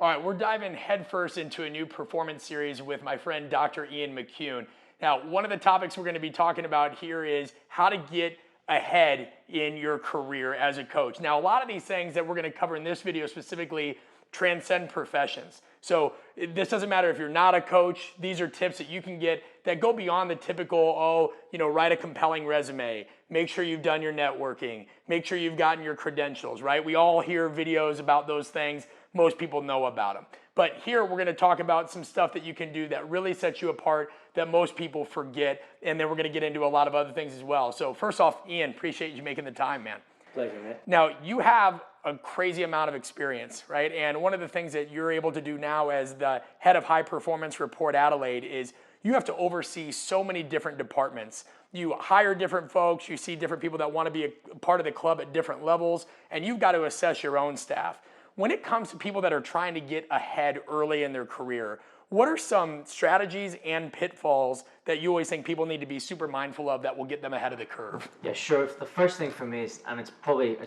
All right, we're diving headfirst into a new performance series with my friend Dr. Ian McKeown. Now, one of the topics we're going to be talking about here is how to get ahead in your career as a coach. Now, a lot of these things that we're going to cover in this video specifically transcend professions. So this doesn't matter if you're not a coach. These are tips that you can get that go beyond the typical, write a compelling resume. Make sure you've done your networking. Make sure you've gotten your credentials, right? We all hear videos about those things. Most people know about them. But here we're going to talk about some stuff that you can do that really sets you apart that most people forget. And then we're going to get into a lot of other things as well. So first off, Ian, appreciate you making the time, man. Pleasure, man. Now, you have a crazy amount of experience, right? And one of the things that you're able to do now as the head of High Performance Report Adelaide is you have to oversee so many different departments. You hire different folks, you see different people that want to be a part of the club at different levels, and you've got to assess your own staff. When it comes to people that are trying to get ahead early in their career, what are some strategies and pitfalls that you always think people need to be super mindful of that will get them ahead of the curve? Yeah, sure. The first thing for me is, and it's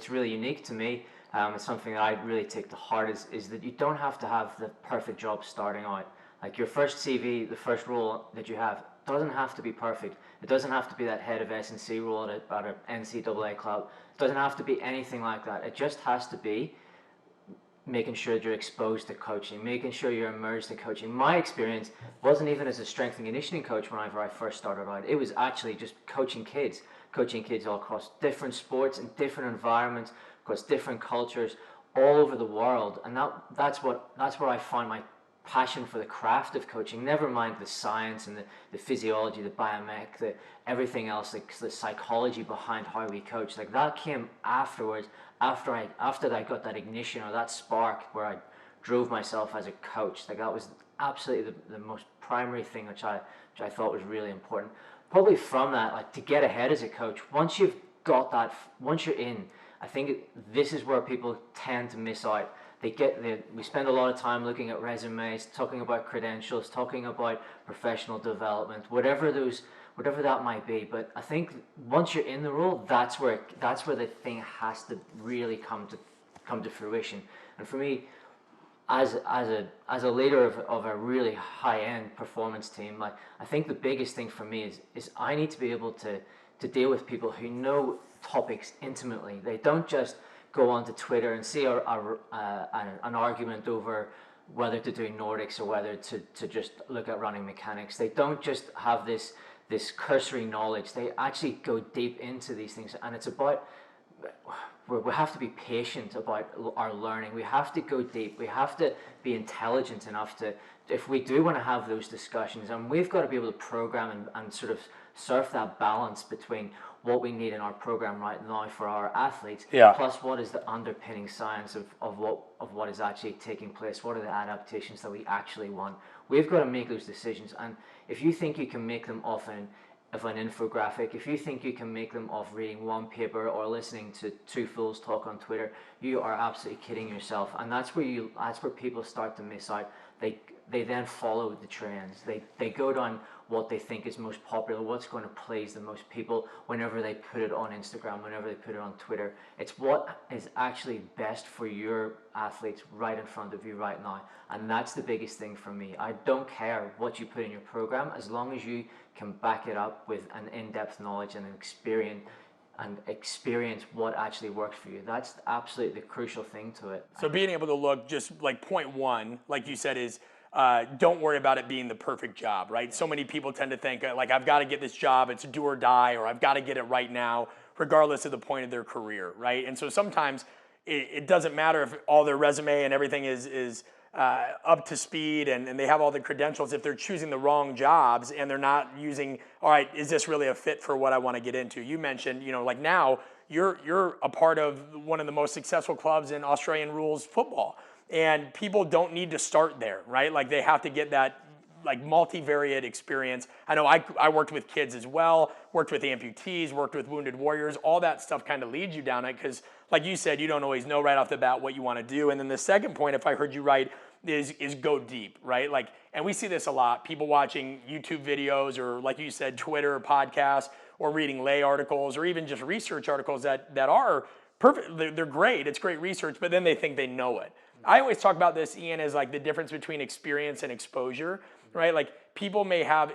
really unique to me, it's something that I really take to heart, is that you don't have to have the perfect job starting out. Like your first CV, the first role that you have, doesn't have to be perfect. It doesn't have to be that head of S&C role at an NCAA club. It doesn't have to be anything like that. It just has to be making sure that you're exposed to coaching, making sure you're immersed in coaching. My experience wasn't even as a strength and conditioning coach whenever I first started out. It was actually just coaching kids all across different sports and different environments, across different cultures, all over the world. And that's where I find my passion for the craft of coaching, never mind the science and the physiology, the biomech, everything else, like the psychology behind how we coach. Like that came afterwards, after I got that ignition or that spark where I drove myself as a coach. Like that was absolutely the most primary thing which I thought was really important. Probably from that, like to get ahead as a coach, once you've got that, once you're in, I think this is where people tend to miss out. We spend a lot of time looking at resumes, talking about credentials, talking about professional development, whatever that might be. But I think once you're in the role, that's where the thing has to really come to fruition. And for me, as a leader of a really high-end performance team, like I think the biggest thing for me is I need to be able to deal with people who know topics intimately. They don't just go onto Twitter and see an argument over whether to do Nordics or whether to just look at running mechanics. They don't just have this cursory knowledge. They actually go deep into these things, and it's about, we have to be patient about our learning. We have to go deep. We have to be intelligent enough to, if we do want to have those discussions, and we've got to be able to program and sort of surf that balance between what we need in our program right now for our athletes, plus what is the underpinning science of what is actually taking place, what are the adaptations that we actually want. We've got to make those decisions, and if you think you can make them off an infographic, if you think you can make them off reading one paper or listening to two fools talk on Twitter, you are absolutely kidding yourself. And that's where people start to miss out. They then follow the trends. They go down what they think is most popular, what's going to please the most people whenever they put it on Instagram, whenever they put it on Twitter. It's what is actually best for your athletes right in front of you right now. And that's the biggest thing for me. I don't care what you put in your program, as long as you can back it up with an in-depth knowledge and an experience what actually works for you. That's absolutely the crucial thing to it. So being able to look, just like point one, like you said, is don't worry about it being the perfect job, right? So many people tend to think like, I've got to get this job, it's do or die, or I've got to get it right now, regardless of the point of their career, right? And so sometimes it doesn't matter if all their resume and everything is up to speed and they have all the credentials if they're choosing the wrong jobs and they're not using, all right, is this really a fit for what I want to get into? You mentioned, like now you're a part of one of the most successful clubs in Australian rules football. And people don't need to start there, right? Like they have to get that like multivariate experience. I know I worked with kids as well, worked with amputees, worked with wounded warriors. All that stuff kind of leads you down it because like you said, you don't always know right off the bat what you want to do. And then the second point, if I heard you right, is go deep, right? Like, and we see this a lot, people watching YouTube videos or like you said, Twitter or podcasts or reading lay articles or even just research articles that are perfect. They're great. It's great research, but then they think they know it. I always talk about this, Ian, as like the difference between experience and exposure, right? Like people may have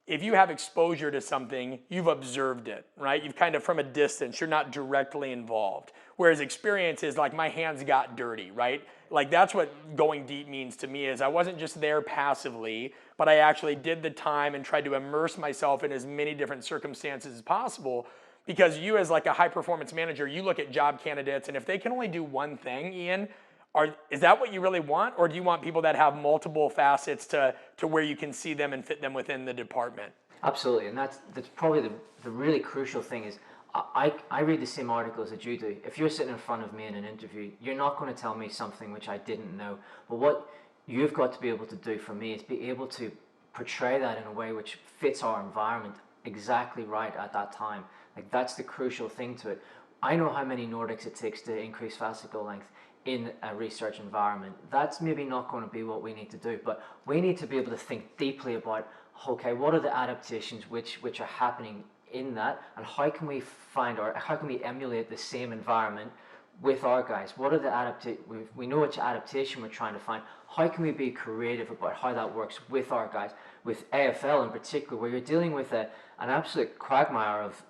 if you have exposure to something, you've observed it, right? You've kind of from a distance, you're not directly involved. Whereas experience is like my hands got dirty, right? Like that's what going deep means to me is I wasn't just there passively, but I actually did the time and tried to immerse myself in as many different circumstances as possible. Because you as like a high performance manager, you look at job candidates and if they can only do one thing, Ian, is that what you really want? Or do you want people that have multiple facets to where you can see them and fit them within the department? Absolutely, and that's probably the really crucial thing is I read the same articles that you do. If you're sitting in front of me in an interview, you're not going to tell me something which I didn't know. But what you've got to be able to do for me is be able to portray that in a way which fits our environment exactly right at that time. Like that's the crucial thing to it. I know how many Nordics it takes to increase fascicle length in a research environment. That's maybe not going to be what we need to do, but we need to be able to think deeply about, okay, what are the adaptations which are happening in that, and how can we emulate the same environment with our guys? What are the we know which adaptation we're trying to find. How can we be creative about how that works with our guys? With AFL in particular, where you're dealing with an absolute quagmire of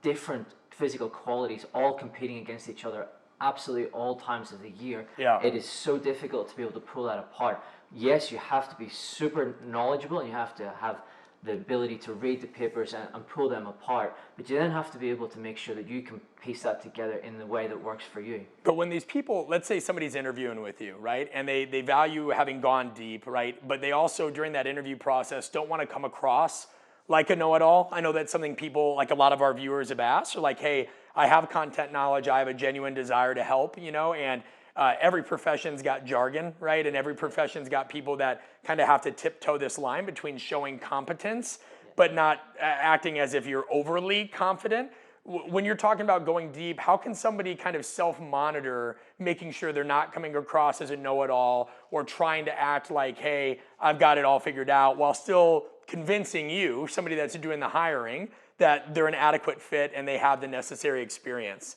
different physical qualities all competing against each other absolutely all times of the year. Yeah. It is so difficult to be able to pull that apart. Yes, you have to be super knowledgeable and you have to have the ability to read the papers and pull them apart, but you then have to be able to make sure that you can piece that together in the way that works for you. But when these people, let's say somebody's interviewing with you, right, and they value having gone deep, right, but they also during that interview process don't want to come across like a know-it-all. I know that's something people, like a lot of our viewers have asked, are like, hey, I have content knowledge, I have a genuine desire to help, and every profession's got jargon, right? And every profession's got people that kind of have to tiptoe this line between showing competence, but not acting as if you're overly confident. When you're talking about going deep, how can somebody kind of self-monitor, making sure they're not coming across as a know-it-all or trying to act like, hey, I've got it all figured out, while still convincing you, somebody that's doing the hiring, that they're an adequate fit and they have the necessary experience?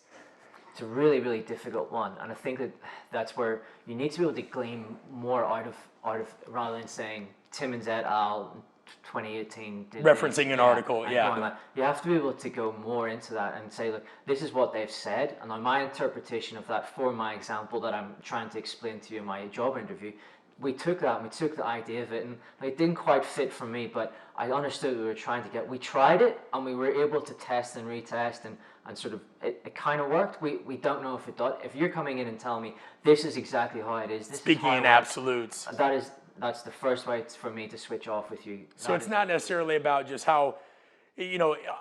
It's a really, really difficult one, and I think that's where you need to be able to glean more out of rather than saying Timmins et al. 2018 referencing an article. You have to be able to go more into that and say, look, this is what they've said, and on my interpretation of that for my example that I'm trying to explain to you in my job interview, we took that and we took the idea of it, and it didn't quite fit for me, but I understood what we were trying to get. We tried it and we were able to test and retest and sort of it kind of worked. We don't know if it does. If you're coming in and telling me this is exactly how it is, speaking in absolutes, that's the first way for me to switch off with you. So it's not necessarily about just how,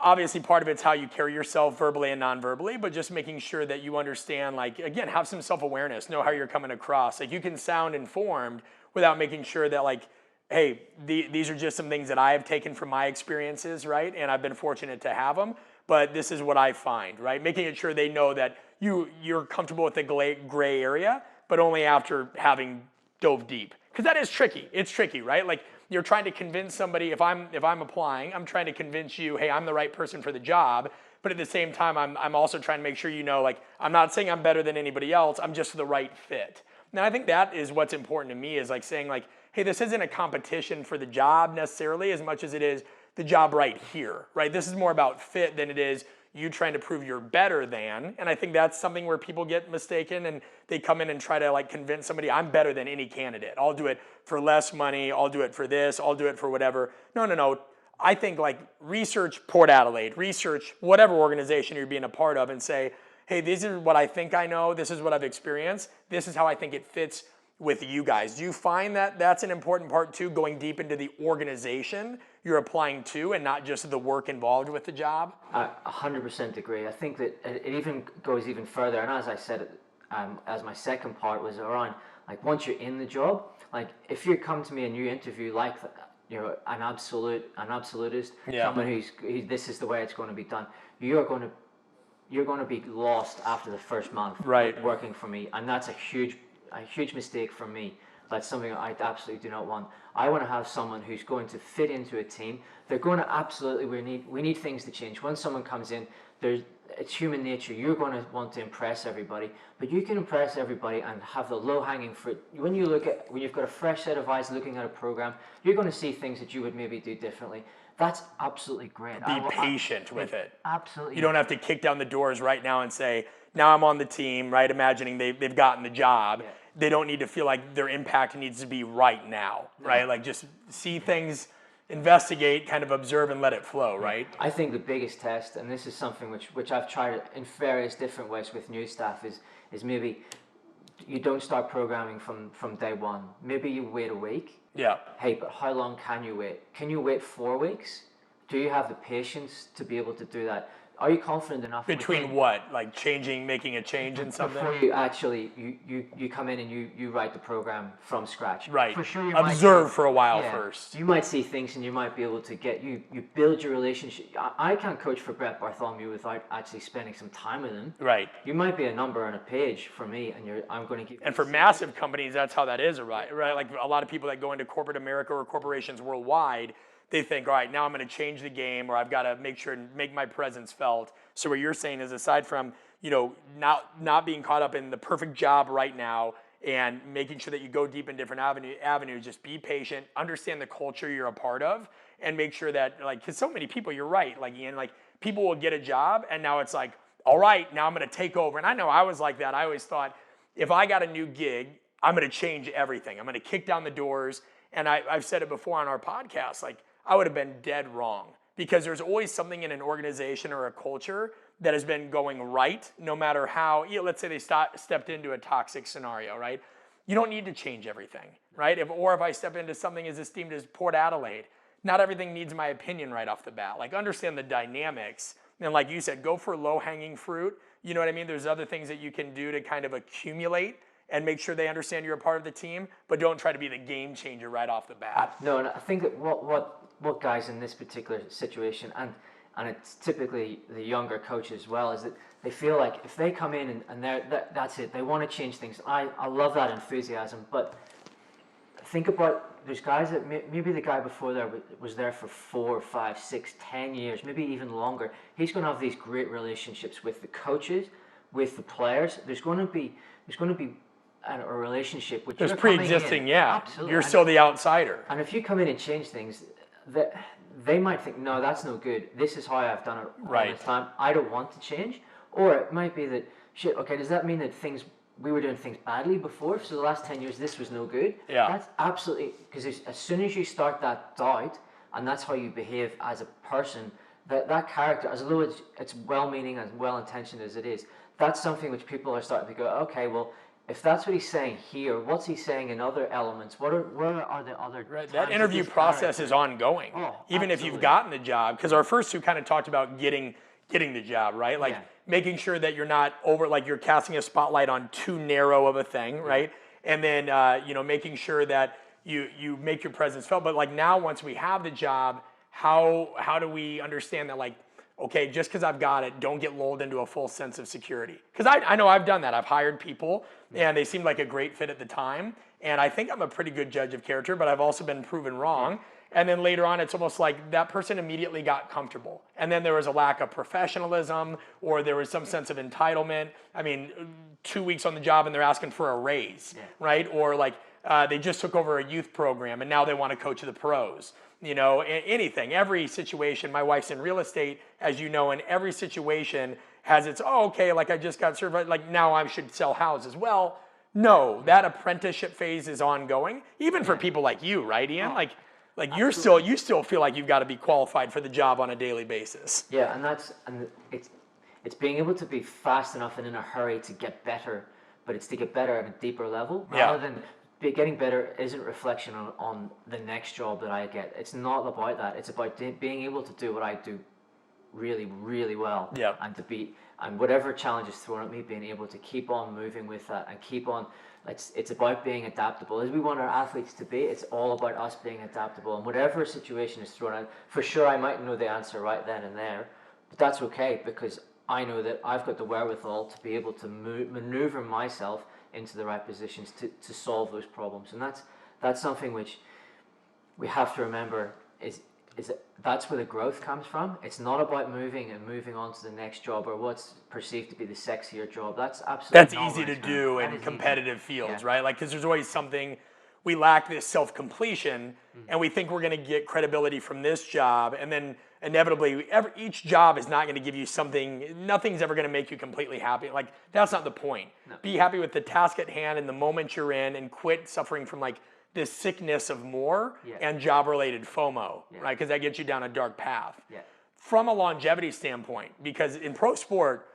obviously part of it's how you carry yourself verbally and non-verbally, but just making sure that you understand, like, again, have some self-awareness, know how you're coming across. Like you can sound informed without making sure that like, hey, these are just some things that I have taken from my experiences, right? And I've been fortunate to have them, but this is what I find, right? Making it sure they know that you're comfortable with the gray area, but only after having dove deep. Because that is tricky. It's tricky, right? Like you're trying to convince somebody, if I'm applying, I'm trying to convince you, hey, I'm the right person for the job. But at the same time, I'm also trying to make sure like, I'm not saying I'm better than anybody else, I'm just the right fit. Now, I think that is what's important to me, is like saying like, hey, this isn't a competition for the job necessarily as much as it is the job right here, right? This is more about fit than it is you trying to prove you're better than. And I think that's something where people get mistaken and they come in and try to like convince somebody I'm better than any candidate. I'll do it for less money. I'll do it for this. I'll do it for whatever. No. I think like research Port Adelaide, research whatever organization you're being a part of and say, hey, this is what I think I know. This is what I've experienced. This is how I think it fits with you guys. Do you find that that's an important part too, going deep into the organization you're applying to and not just the work involved with the job? I 100% agree. I think that it even goes even further, and as I said, as my second part was around, like once you're in the job, like if you come to me and you interview like an absolutist, someone who's this is the way it's going to be done, you're going to be lost after the first month working for me, and that's a huge mistake for me. That's something I absolutely do not want. I want to have someone who's going to fit into a team. They're going to absolutely, we need things to change. When someone comes in, it's human nature. You're going to want to impress everybody, but you can impress everybody and have the low-hanging fruit. When you've got a fresh set of eyes looking at a program, you're going to see things that you would maybe do differently. That's absolutely great. Be patient with it. Absolutely. You don't have to kick down the doors right now and say, now I'm on the team, right? Imagining they've gotten the job. Yeah. They don't need to feel like their impact needs to be right now, right? Like just see things, investigate, kind of observe and let it flow, right? I think the biggest test, and this is something which I've tried in various different ways with new staff, is maybe you don't start programming from day one. Maybe you wait a week. Yeah. Hey, but how long can you wait? Can you wait 4 weeks? Do you have the patience to be able to do that? Are you confident enough? Between what? Like making a change in something? Before you actually, you come in and you write the program from scratch. Right. For sure you Observe might see, for a while first. You might see things and you might be able to you build your relationship. I can't coach for Brett Bartholomew without actually spending some time with him. Right. You might be a number on a page for me, and I'm going to give. And for massive companies, that's how that is, right? Like a lot of people that go into corporate America or corporations worldwide, they think, all right, now I'm going to change the game, or I've got to make sure and make my presence felt. So what you're saying is, aside from not being caught up in the perfect job right now and making sure that you go deep in different avenues, just be patient, understand the culture you're a part of, and make sure that, like, because so many people, you're right, like Ian, like people will get a job and now it's like, all right, now I'm going to take over. And I know I was like that. I always thought, if I got a new gig, I'm going to change everything. I'm going to kick down the doors. And I've said it before on our podcast, like, I would have been dead wrong, because there's always something in an organization or a culture that has been going right, no matter how, let's say they stepped into a toxic scenario, right? You don't need to change everything, right? If I step into something as esteemed as Port Adelaide, not everything needs my opinion right off the bat. Like, understand the dynamics. And like you said, go for low-hanging fruit. You know what I mean? There's other things that you can do to kind of accumulate and make sure they understand you're a part of the team, but don't try to be the game changer right off the bat. No, and I think that what guys in this particular situation, and it's typically the younger coaches as well, is that they feel like if they come in and that's it, they want to change things. I love that enthusiasm, but think about, there's guys that maybe the guy before there was there for 4, 5, 6, 10 years, maybe even longer. He's going to have these great relationships with the coaches, with the players. There's going to be a relationship which there's pre-existing, yeah. Absolutely. You're still the outsider. And if you come in and change things, they might think, no, that's no good. This is how I've done it all this time. I don't want to change. Or it might be that, shit, okay, does that mean that we were doing things badly before? So the last 10 years, this was no good? Yeah. That's absolutely, because as soon as you start that doubt, and that's how you behave as a person, that character, as though it's well-meaning and well-intentioned as it is, that's something which people are starting to go, okay, well, if that's what he's saying here, what's he saying in other elements? Where are the other? Right. That interview process is ongoing. Even if you've gotten the job, because our first two kind of talked about getting the job, right? Like making sure that you're not like you're casting a spotlight on too narrow of a thing, right? And then making sure that you make your presence felt. But like now, once we have the job, how do we understand that, like, okay, just because I've got it, don't get lulled into a full sense of security. Because I know I've done that. I've hired people, and they seemed like a great fit at the time. And I think I'm a pretty good judge of character, but I've also been proven wrong. And then later on, it's almost like that person immediately got comfortable. And then there was a lack of professionalism, or there was some sense of entitlement. I mean, 2 weeks on the job and they're asking for a raise, right? Or like they just took over a youth program and now they want to coach the pros. Anything, every situation. My wife's in real estate, as you know, and every situation has its, like I just got certified, like now I should sell houses. Well, no, that apprenticeship phase is ongoing, even for people like you, right, Ian? Like you still feel like you've got to be qualified for the job on a daily basis. Yeah, and it's being able to be fast enough and in a hurry to get better, but it's to get better at a deeper level rather than getting better isn't reflection on the next job that I get. It's not about that. It's about being able to do what I do really, really well. Yeah. And whatever challenge is thrown at me, being able to keep on moving with that and keep on. It's about being adaptable. As we want our athletes to be, it's all about us being adaptable. And whatever situation is thrown at, for sure I might know the answer right then and there, but that's okay, because I know that I've got the wherewithal to be able to maneuver myself into the right positions to solve those problems. And that's something which we have to remember is that's where the growth comes from. It's not about moving and moving on to the next job or what's perceived to be the sexier job. That's absolutely not easy where to it's going. do That in is easy. competitive fields, Yeah. right? Like, because there's always something, we lack this self-completion, and we think we're going to get credibility from this job, and then inevitably, each job is not going to give you something. Nothing's ever going to make you completely happy. Like, that's not the point. No. Be happy with the task at hand and the moment you're in, and quit suffering from like this sickness of more Yeah. and job-related FOMO, Yeah. right? Because that gets you down a dark path. Yeah. From a longevity standpoint, because in pro sport,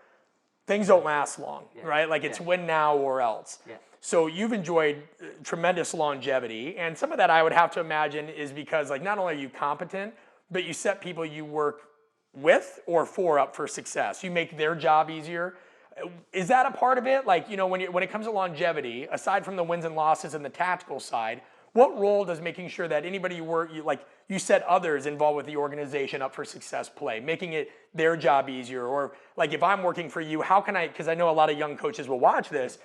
things don't last long, right? Like, it's win now or else. Yeah. So you've enjoyed tremendous longevity, and some of that I would have to imagine is because, like, not only are you competent, but you set people you work with or for up for success. You make their job easier. Is that a part of it? Like, when it comes to longevity, aside from the wins and losses and the tactical side, what role does making sure that anybody you set others involved with the organization up for success play, making it their job easier? Or like, if I'm working for you, how can I, because I know a lot of young coaches will watch this,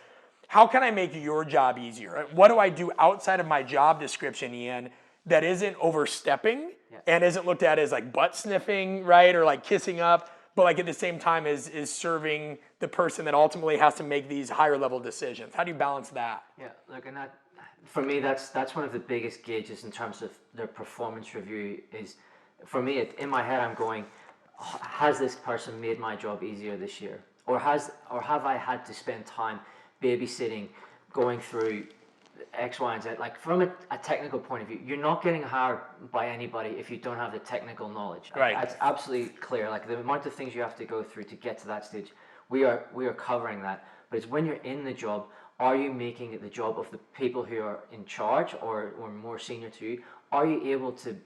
how can I make your job easier? What do I do outside of my job description, Ian, that isn't overstepping and isn't looked at as like butt sniffing, right? Or like kissing up, but like at the same time is serving the person that ultimately has to make these higher level decisions? How do you balance that? Yeah, look, and that, for me, that's one of the biggest gauges in terms of their performance review. Is, for me, in my head, I'm going, has this person made my job easier this year, or have I had to spend time babysitting, going through X, Y, and Z? Like, from a technical point of view, you're not getting hired by anybody if you don't have the technical knowledge. Right. That's absolutely clear. Like, the amount of things you have to go through to get to that stage, we are covering that. But it's when you're in the job, are you making it the job of the people who are in charge or more senior to you? Are you able to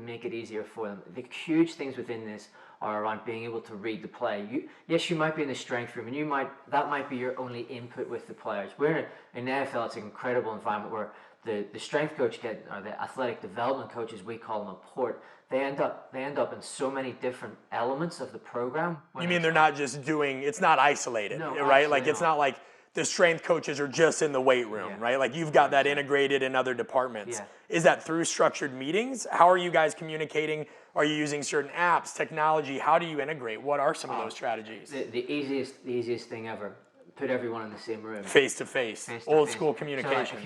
make it easier for them? The huge things within this are around being able to read the play. Yes, you might be in the strength room, and that might be your only input with the players. We're in the NFL, it's an incredible environment where the strength coach or the athletic development coaches, we call them a port, they end up in so many different elements of the program. You mean they're not just doing, it's not isolated, No, right? Like, absolutely it's not like the strength coaches are just in the weight room, right? Like, you've got that integrated in other departments. Yeah. Is that through structured meetings? How are you guys communicating? Are you using certain apps, technology? How do you integrate? What are some of those strategies? The easiest thing ever, put everyone in the same room. Face to face, old school So, communication.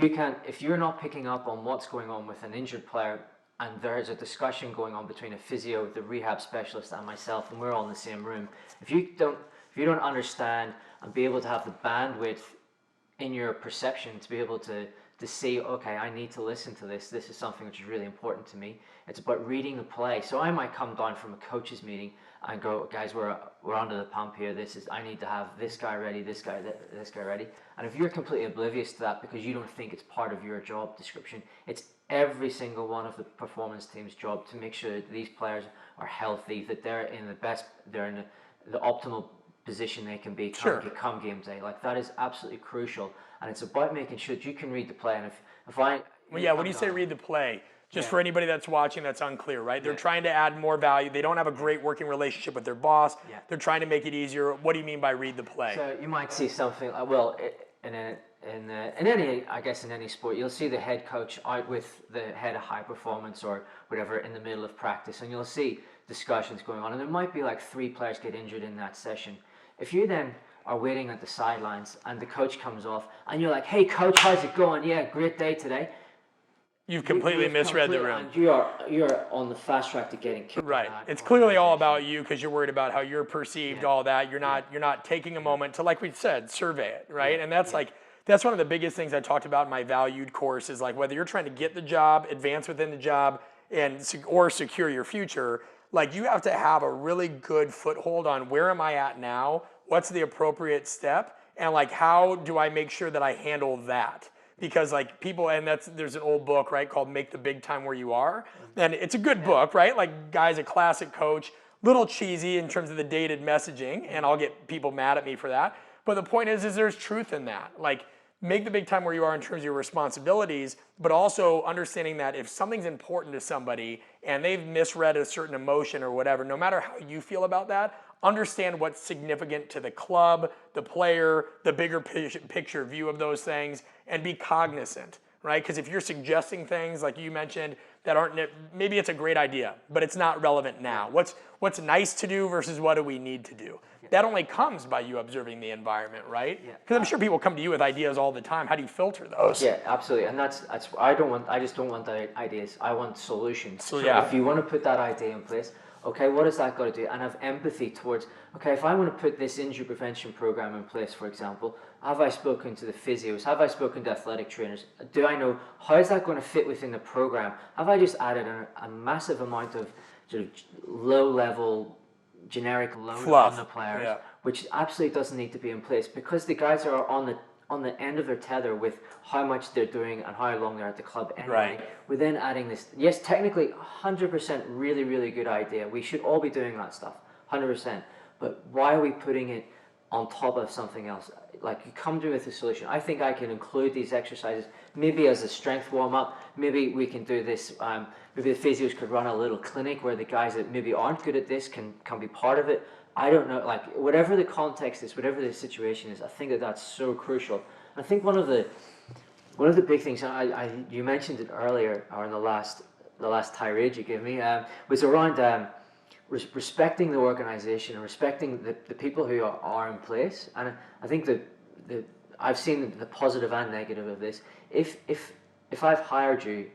if you're not picking up on what's going on with an injured player, and there's a discussion going on between a physio, the rehab specialist, and myself, and we're all in the same room, if you don't understand and be able to have the bandwidth in your perception to be able to see, okay, I need to listen to this. This is something which is really important to me. It's about reading the play. So I might come down from a coaches meeting and go, guys, we're under the pump here. I need to have this guy ready, this guy ready. And if you're completely oblivious to that because you don't think it's part of your job description, it's every single one of the performance team's job to make sure that these players are healthy, that they're in the optimal position they can be come game day. Like, that is absolutely crucial, and it's about making sure that you can read the play. And when you say read the play, just for anybody that's watching that's unclear, right? They're trying to add more value. They don't have a great working relationship with their boss. They're trying to make it easier. What do you mean by read the play? So you might see something, in any sport, you'll see the head coach out with the head of high performance or whatever in the middle of practice, and you'll see discussions going on, and there might be like 3 players get injured in that session. If you then are waiting at the sidelines and the coach comes off and you're like, hey coach, how's it going? Yeah, great day today. You've completely misread the room. And you're on the fast track to getting kicked. Right. It's clearly all about you because you're worried about how you're perceived, all that. You're not taking a moment to, like we said, survey it, right? And that's that's one of the biggest things I talked about in my valued course is, like, whether you're trying to get the job, advance within the job, or secure your future, like, you have to have a really good foothold on where am I at now, what's the appropriate step, and like, how do I make sure that I handle that? Because like people, and there's an old book, right, called Make the Big Time Where You Are. And it's a good book, right? Like, guy's a classic coach, little cheesy in terms of the dated messaging, and I'll get people mad at me for that. But the point is there's truth in that. Like, make the big time where you are in terms of your responsibilities, but also understanding that if something's important to somebody and they've misread a certain emotion or whatever, no matter how you feel about that, understand what's significant to the club, the player, the bigger picture view of those things, and be cognizant, right? Because if you're suggesting things like you mentioned that aren't, maybe it's a great idea, but it's not relevant now. What's nice to do versus what do we need to do? That only comes by you observing the environment, right? Because I'm sure people come to you with ideas all the time. How do you filter those? Yeah, absolutely. And that's I just don't want the ideas. I want solutions. So yeah. if you want to put that idea in place, okay, what has that got to do? And have empathy towards, okay, if I want to put this injury prevention program in place, for example, have I spoken to the physios? Have I spoken to athletic trainers? Do I know how is that going to fit within the program? Have I just added a massive amount of sort of low-level generic load Fluff. on the players, which absolutely doesn't need to be in place because the guys are on the end of their tether with how much they're doing and how long they're at the club anyway. Right. We're then adding this, yes, technically 100% really, really good idea. We should all be doing that stuff, 100%. But why are we putting it on top of something else? Like, you come to me with a solution. I think I can include these exercises maybe as a strength warm-up. Maybe we can do this, maybe the physios could run a little clinic where the guys that maybe aren't good at this can be part of it. I don't know, like, whatever the context is, whatever the situation is, I think that's so crucial. I think one of the big things, you mentioned it earlier, or in the last tirade you gave me, was around respecting the organization and respecting the people who are in place. And I think that I've seen the positive and negative of this. If I've hired you,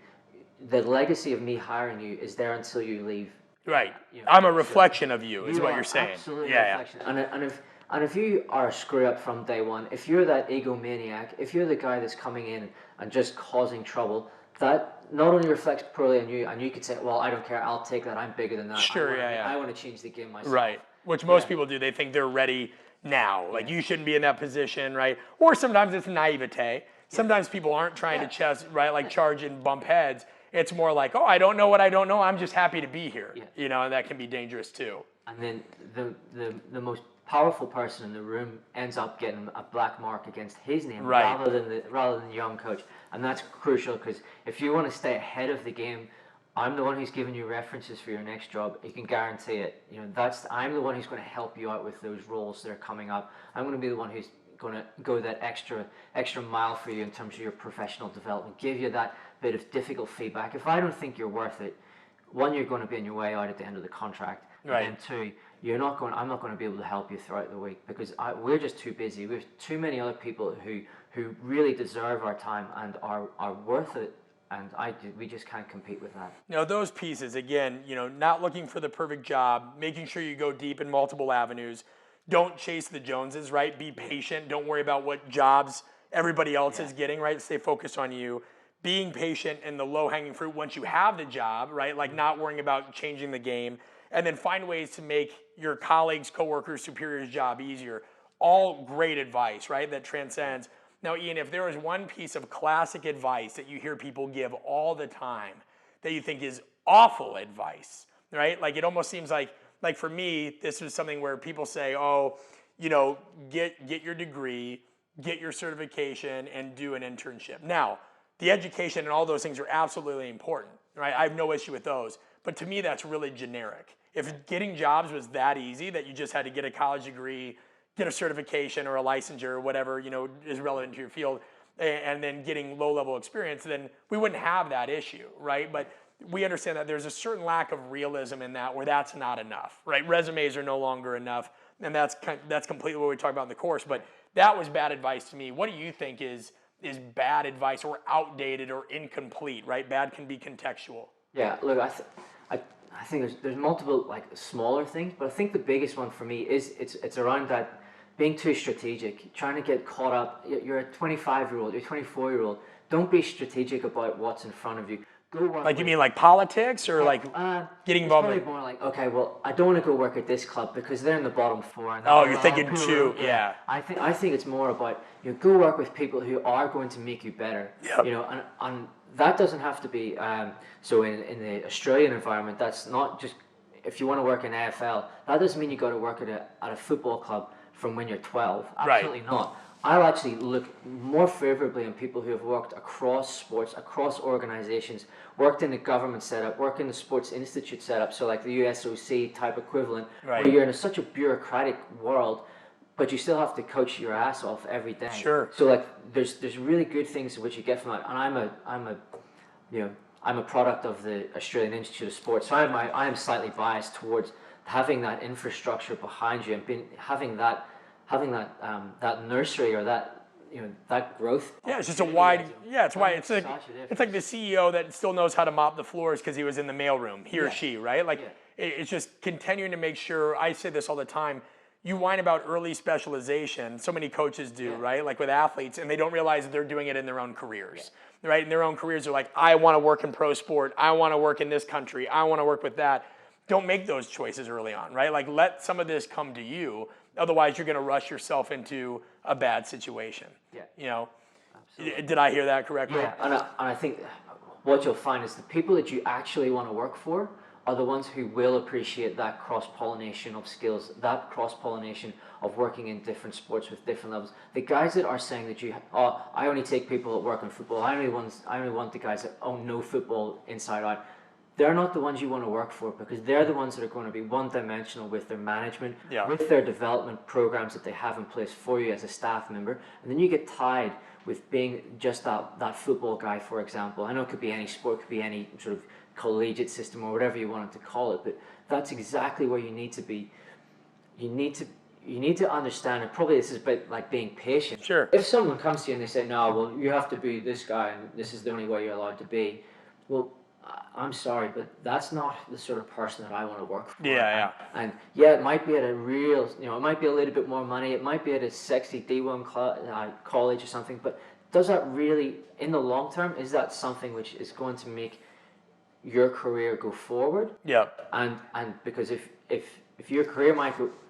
the legacy of me hiring you is there until you leave. Right. I'm a reflection of you, is what you're saying. Absolutely a reflection. And if you are a screw up from day one, if you're that egomaniac, if you're the guy that's coming in and just causing trouble, that not only reflects poorly on you, and you could say, well, I don't care, I'll take that, I'm bigger than that. Sure, I want to change the game myself. Right. Which most people do. They think they're ready now. Like, you shouldn't be in that position, right? Or sometimes it's naivete. Sometimes people aren't trying to charge and bump heads. It's more like, oh, I don't know what I don't know. I'm just happy to be here. You know, and that can be dangerous too. And then the most powerful person in the room ends up getting a black mark against his name rather than the young coach. And that's crucial, because if you want to stay ahead of the game, I'm the one who's giving you references for your next job. You can guarantee it. You know, I'm the one who's going to help you out with those roles that are coming up. I'm going to be the one who's going to go that extra mile for you in terms of your professional development, give you that bit of difficult feedback. If I don't think you're worth it, one, you're going to be on your way out at the end of the contract, and two, I'm not going to be able to help you throughout the week, because we're just too busy. We have too many other people who really deserve our time and are worth it, and we just can't compete with that. Now, those pieces, again, you know, not looking for the perfect job, making sure you go deep in multiple avenues. Don't chase the Joneses, right? Be patient. Don't worry about what jobs everybody else is getting, right? Stay focused on you. Being patient and the low-hanging fruit once you have the job, right? Like, not worrying about changing the game. And then find ways to make your colleagues, coworkers, superiors' job easier. All great advice, right? That transcends. Now, Ian, if there is one piece of classic advice that you hear people give all the time that you think is awful advice, right? Like, it almost seems like for me, this is something where people say, oh, you know, get your degree, get your certification, and do an internship. Now, the education and all those things are absolutely important, right? I have no issue with those. But to me, that's really generic. If getting jobs was that easy, that you just had to get a college degree, get a certification or a licensure or whatever, you know, is relevant to your field, and then getting low-level experience, then we wouldn't have that issue, right? But we understand that there's a certain lack of realism in that, where that's not enough, right? Resumes are no longer enough, and that's completely what we talk about in the course. But that was bad advice to me. What do you think is bad advice, or outdated, or incomplete, right? Bad can be contextual. Yeah, look, I think there's multiple, like, smaller things, but I think the biggest one for me is it's around that being too strategic, trying to get caught up. You're a 25-year-old, you're a 24-year-old. Don't be strategic about what's in front of you. Like, you mean like politics, or like getting involved? It's probably more like, okay, well, I don't want to go work at this club because they're in the bottom four. And you're thinking too, yeah. I think it's more about, you know, go work with people who are going to make you better. Yep. You know, and that doesn't have to be. So in the Australian environment, that's not just if you want to work in AFL. That doesn't mean you got to work at a football club from when you're 12. Absolutely not. I'll actually look more favorably on people who have worked across sports, across organizations, worked in the government setup, worked in the sports institute setup, so like the USOC type equivalent, where you're in such a bureaucratic world. but you still have to coach your ass off every day. Sure. So like there's really good things which you get from that. And I'm a product of the Australian Institute of Sport, so I am slightly biased towards having that infrastructure behind you and having that nursery or that growth. Yeah, it's just a wide. Yeah, it's why it's like the CEO that still knows how to mop the floors because he was in the mailroom, he or she, right? Like it's just continuing to make sure. I say this all the time. You whine about early specialization. So many coaches do, right? Like with athletes, and they don't realize that they're doing it in their own careers, right? In their own careers, they're like, I want to work in pro sport. I want to work in this country. I want to work with that. Don't make those choices early on, right? Like let some of this come to you. Otherwise, you're going to rush yourself into a bad situation. Yeah. You know, Absolutely. Did I hear that correctly? Yeah, and I think what you'll find is the people that you actually want to work for are the ones who will appreciate that cross-pollination of skills, that cross-pollination of working in different sports with different levels. The guys that are saying that I only take people that work in football, I only want the guys that know football inside out. They're not the ones you want to work for because they're the ones that are going to be one-dimensional with their management, with their development programs that they have in place for you as a staff member. And then you get tied with being just that football guy, for example. I know it could be any sport, it could be any sort of collegiate system or whatever you wanted to call it, but that's exactly where you need to be. You need to understand, and probably this is a bit like being patient. Sure. If someone comes to you and they say, no, well, you have to be this guy and this is the only way you're allowed to be, well, I'm sorry, but that's not the sort of person that I want to work for. Yeah. And it might be at a real, it might be a little bit more money, it might be at a sexy D1 college or something, but does that really, in the long term, is that something which is going to make your career go forward? Yeah. And because if your career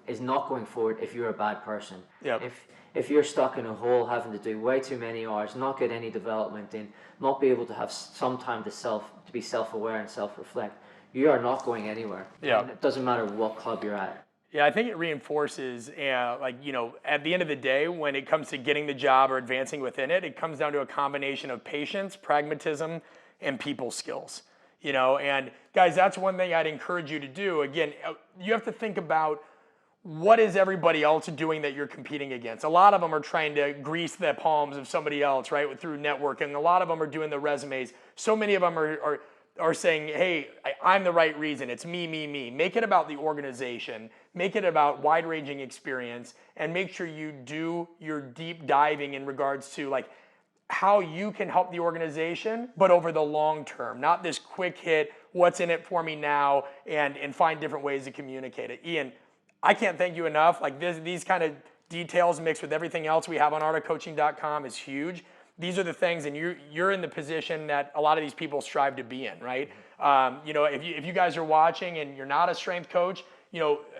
is not going forward, if you're a bad person, if you're stuck in a hole having to do way too many hours, not get any development in, not be able to have some time to be self-aware and self-reflect, you are not going anywhere. Yeah. And it doesn't matter what club you're at. Yeah, I think it reinforces, at the end of the day, when it comes to getting the job or advancing within it, it comes down to a combination of patience, pragmatism, and people skills. And guys, that's one thing I'd encourage you to do. Again, you have to think about what is everybody else doing that you're competing against. A lot of them are trying to grease the palms of somebody else, right, through networking. A lot of them are doing the resumes. So many of them are saying, hey, I'm the right reason. It's me, me, me. Make it about the organization. Make it about wide-ranging experience, and make sure you do your deep diving in regards to like how you can help the organization, but over the long term, not this quick hit, what's in it for me now, and find different ways to communicate it. Ian, I can't thank you enough. Like these kind of details mixed with everything else we have on artofcoaching.com is huge. These are the things, and you're in the position that a lot of these people strive to be in, right? If you guys are watching and you're not a strength coach,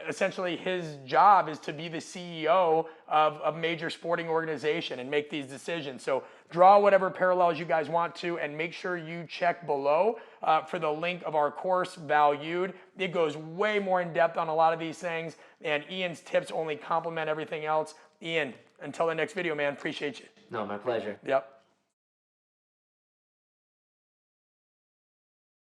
essentially his job is to be the CEO of a major sporting organization and make these decisions. So draw whatever parallels you guys want to, and make sure you check below for the link of our course, Valued. It goes way more in depth on a lot of these things, and Ian's tips only complement everything else. Ian, until the next video, man, appreciate you. No, my pleasure. Yep.